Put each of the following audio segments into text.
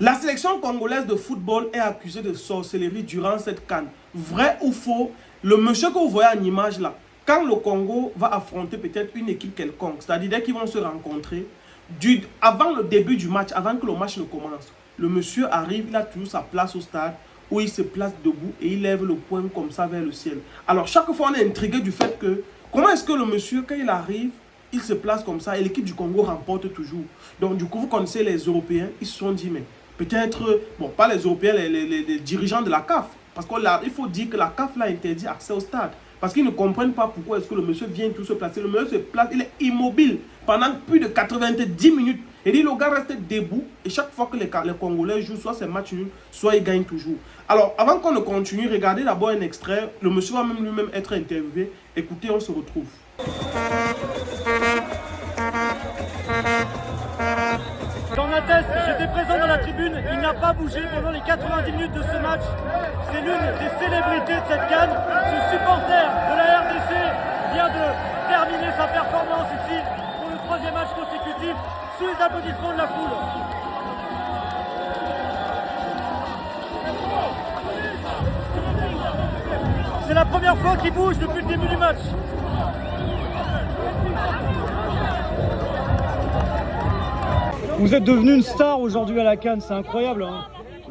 La sélection congolaise de football est accusée de sorcellerie durant cette CAN. Vrai ou faux? Le monsieur que vous voyez en image là, quand le Congo va affronter peut-être une équipe quelconque, c'est-à-dire dès qu'ils vont se rencontrer, avant le début du match, avant que le match ne commence, le monsieur arrive, il a toujours sa place au stade, où il se place debout et il lève le poing comme ça vers le ciel. Alors chaque fois on est intrigué du fait que, comment est-ce que le monsieur, quand il arrive, il se place comme ça et l'équipe du Congo remporte toujours. Donc du coup, vous connaissez les Européens, ils se sont dit, mais peut-être, bon, pas les Européens, les dirigeants de la CAF. Parce qu'il faut dire que la CAF l'a interdit accès au stade. Parce qu'ils ne comprennent pas pourquoi est-ce que le monsieur vient tout se placer. Le monsieur se place, il est immobile pendant plus de 90 minutes. Et dit, le gars reste debout. Et chaque fois que les Congolais jouent, soit c'est match nul, soit ils gagnent toujours. Alors, avant qu'on ne continue, regardez d'abord un extrait. Le monsieur va même lui-même être interviewé. Écoutez, on se retrouve. J'en atteste, j'étais présent dans la tribune, il n'a pas bougé pendant les 90 minutes de ce match. C'est l'une des célébrités de cette CAN. Ce supporter de la RDC vient de terminer sa performance ici pour le 3e match consécutif sous les applaudissements de la foule. C'est la première fois qu'il bouge depuis le début du match. Vous êtes devenu une star aujourd'hui à la CAN, c'est incroyable. Hein.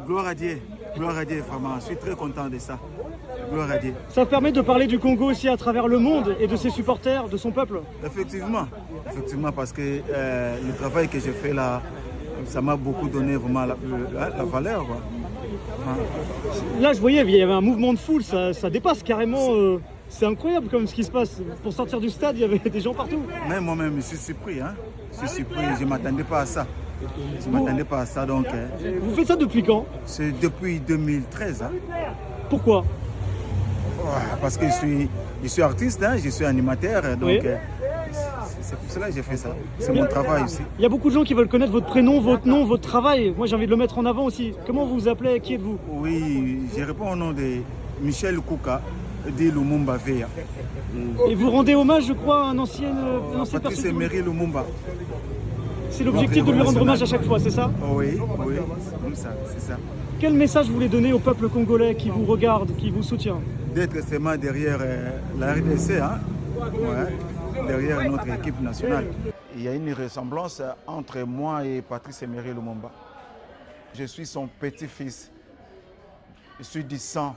Gloire à Dieu, vraiment. Je suis très content de ça. Gloire à Dieu. Ça permet de parler du Congo aussi à travers le monde et de ses supporters, de son peuple. Effectivement, parce que le travail que j'ai fait là, ça m'a beaucoup donné vraiment la valeur. Quoi. Hein. Là, je voyais, il y avait un mouvement de foule, ça dépasse carrément. C'est incroyable comme ce qui se passe. Pour sortir du stade, il y avait des gens partout. Même moi-même, je suis surpris. Hein. Je suis surpris, je ne m'attendais pas à ça. Donc, vous faites ça depuis quand? C'est depuis 2013. Hein. Pourquoi? Parce que je suis artiste, hein, je suis animateur, donc oui. C'est pour cela que j'ai fait ça. C'est mon travail aussi. Il y a beaucoup de gens qui veulent connaître votre prénom, votre nom, votre travail. Moi, j'ai envie de le mettre en avant aussi. Comment vous vous appelez? Qui êtes-vous? Oui, je réponds au nom de Michel Kouka de Lumumba Veya. Et vous rendez hommage, je crois, à un ancien Patrice Emery Lumumba. C'est l'objectif de lui rendre hommage à chaque fois, c'est ça? Oui, comme ça, c'est ça. Quel message vous voulez donner au peuple congolais qui vous regarde, qui vous soutient? D'être seulement derrière la RDC, hein? Ouais, derrière notre équipe nationale. Il y a une ressemblance entre moi et Patrice Emery Lumumba. Je suis son petit-fils. Je suis du sang.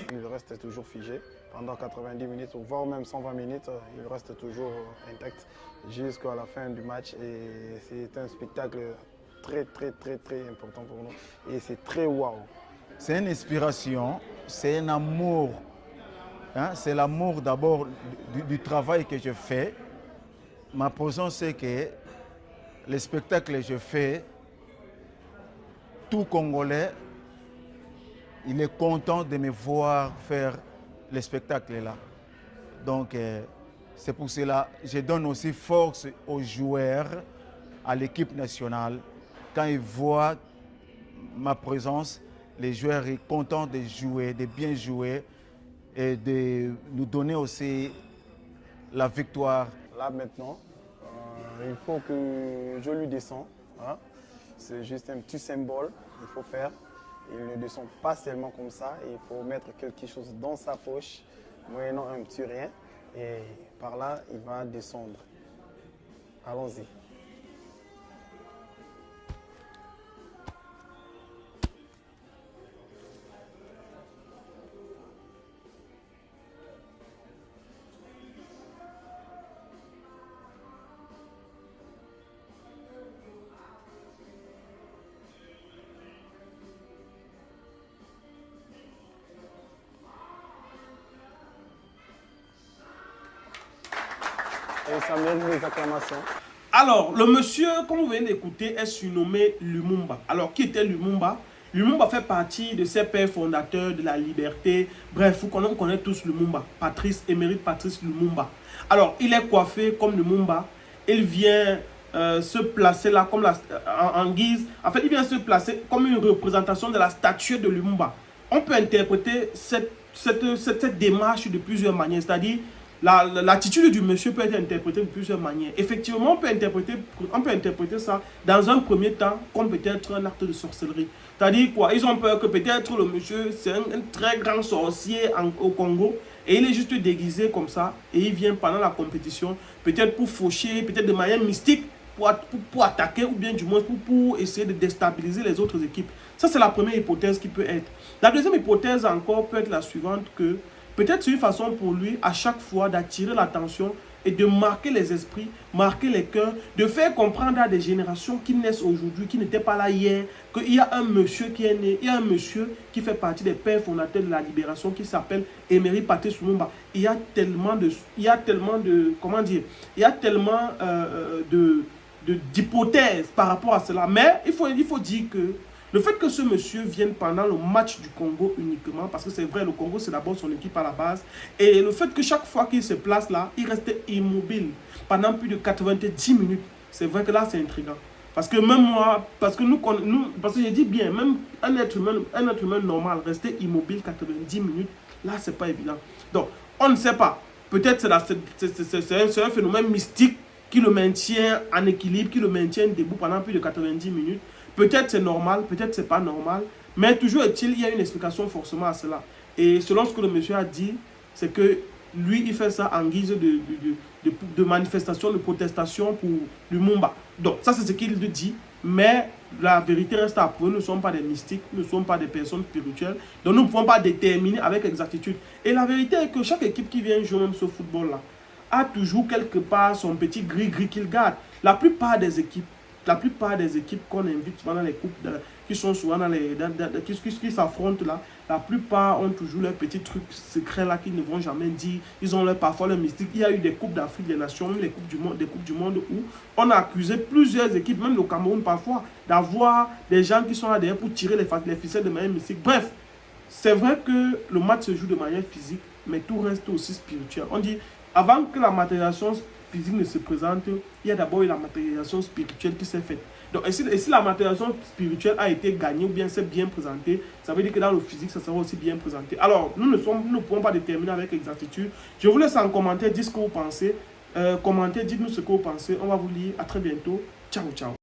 Il reste toujours figé pendant 90 minutes, voire même 120 minutes, il reste toujours intact jusqu'à la fin du match. Et c'est un spectacle très important pour nous. Et c'est très waouh. C'est une inspiration, c'est un amour. Hein? C'est l'amour d'abord du travail que je fais. Ma position, c'est que les spectacles que je fais, tout Congolais, il est content de me voir faire les spectacles là. Donc, c'est pour cela que je donne aussi force aux joueurs, à l'équipe nationale. Quand ils voient ma présence, les joueurs sont contents de jouer, de bien jouer et de nous donner aussi la victoire. Là maintenant, il faut que je lui descende. Hein? C'est juste un petit symbole qu'il faut faire. Il ne descend pas seulement comme ça, il faut mettre quelque chose dans sa poche, moyennant un petit rien, et par là, il va descendre. Allons-y. Et ça mérite des acclamations. Alors, le monsieur, comme vous venez d'écouter, est surnommé Lumumba. Alors, qui était Lumumba? Lumumba fait partie de ces pères fondateurs de la liberté. Bref, on connaît tous Lumumba. Émérite Patrice Lumumba. Alors, il est coiffé comme Lumumba. Il vient se placer là comme en guise. En fait, il vient se placer comme une représentation de la statue de Lumumba. on peut interpréter cette démarche de plusieurs manières. C'est-à-dire, l'attitude du monsieur peut être interprétée de plusieurs manières. Effectivement, on peut interpréter ça dans un premier temps comme peut-être un acte de sorcellerie. C'est-à-dire quoi? Ils ont peur que peut-être le monsieur, c'est un très grand sorcier au Congo et il est juste déguisé comme ça et il vient pendant la compétition, peut-être pour faucher, peut-être de manière mystique, pour attaquer ou bien du moins pour essayer de déstabiliser les autres équipes. Ça, c'est la première hypothèse qui peut être. La deuxième hypothèse encore peut être la suivante, que peut-être c'est une façon pour lui à chaque fois d'attirer l'attention et de marquer les esprits, marquer les cœurs, de faire comprendre à des générations qui naissent aujourd'hui, qui n'étaient pas là hier, qu'il y a un monsieur qui est né, il y a un monsieur qui fait partie des pères fondateurs de la libération qui s'appelle Emery Patrice Lumumba. Il y a tellement d'hypothèses par rapport à cela. Mais il faut dire que le fait que ce monsieur vienne pendant le match du Congo uniquement, parce que c'est vrai, le Congo c'est d'abord son équipe à la base, et le fait que chaque fois qu'il se place là, il restait immobile pendant plus de 90 minutes, c'est vrai que là c'est intriguant. Parce que même moi, parce que je dis bien, même un être humain normal, rester immobile 90 minutes, là c'est pas évident. Donc, on ne sait pas. Peut-être c'est un phénomène mystique qui le maintient en équilibre, qui le maintient debout pendant plus de 90 minutes. Peut-être c'est normal, peut-être c'est pas normal, mais toujours est-il, il y a une explication forcément à cela. Et selon ce que le monsieur a dit, c'est que lui, il fait ça en guise de manifestation, de protestation pour Lumumba. Donc, ça c'est ce qu'il dit, mais la vérité reste à prouver. Nous ne sommes pas des mystiques, nous ne sommes pas des personnes spirituelles, donc nous ne pouvons pas déterminer avec exactitude. Et la vérité est que chaque équipe qui vient jouer même ce football-là a toujours quelque part son petit gris-gris qu'il garde. La plupart des équipes qu'on invite souvent dans les coupes, qui sont souvent qui s'affrontent là, la plupart ont toujours leurs petits trucs secrets là qu'ils ne vont jamais dire. Ils ont parfois leur mystique. Il y a eu des coupes d'Afrique des Nations, même des coupes du monde où on a accusé plusieurs équipes, même le Cameroun parfois, d'avoir des gens qui sont là derrière pour tirer les ficelles de manière mystique. Bref, c'est vrai que le match se joue de manière physique, mais tout reste aussi spirituel. On dit, avant que la matérialisation physique ne se présente, il y a d'abord eu la matérialisation spirituelle qui s'est faite. Donc, et si la matérialisation spirituelle a été gagnée ou bien s'est bien présentée, ça veut dire que dans le physique, ça sera aussi bien présenté. Alors, nous ne pouvons pas déterminer avec exactitude. Je vous laisse en commentaire, dites ce que vous pensez. Commentez, dites-nous ce que vous pensez. On va vous lire. À très bientôt. Ciao, ciao.